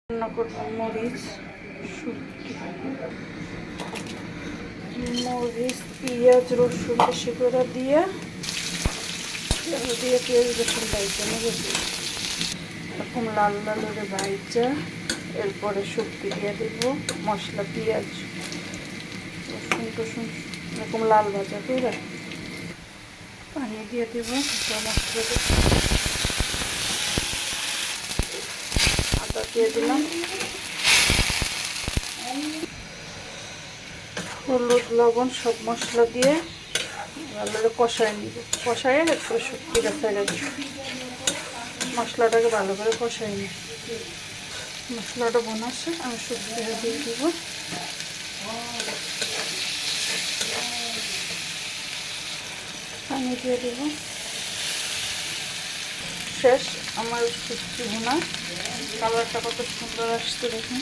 রান্না করবো মরিচ, মরিচ, পেঁয়াজ, রসুন বেশি করে দিয়ে পেঁয়াজ রসুন ভাইজা নেবে, এরকম লাল লাল করে ভাইজা এরপরে শুটকি দিয়ে দেব, মশলা পেঁয়াজ রসুন টসুন এরকম লাল ভাজা করে পানি দিয়ে দেব, মশলা আদা দিয়ে দিলাম, হলুদ লবণ সব মশলা দিয়ে ভালো করে কষায় নিব, কষায় এরপরে শুটকিটা ফেলে দিব, মশলাটাকে ভালো করে কষাই নিই। মশলাটা বানাচ্ছে আমি শুটকিটা দিয়ে দিব, পানি দিয়ে দেব। শেষ আমার শুটকি ভুনা, কালারটা কত সুন্দর আসছে দেখুন।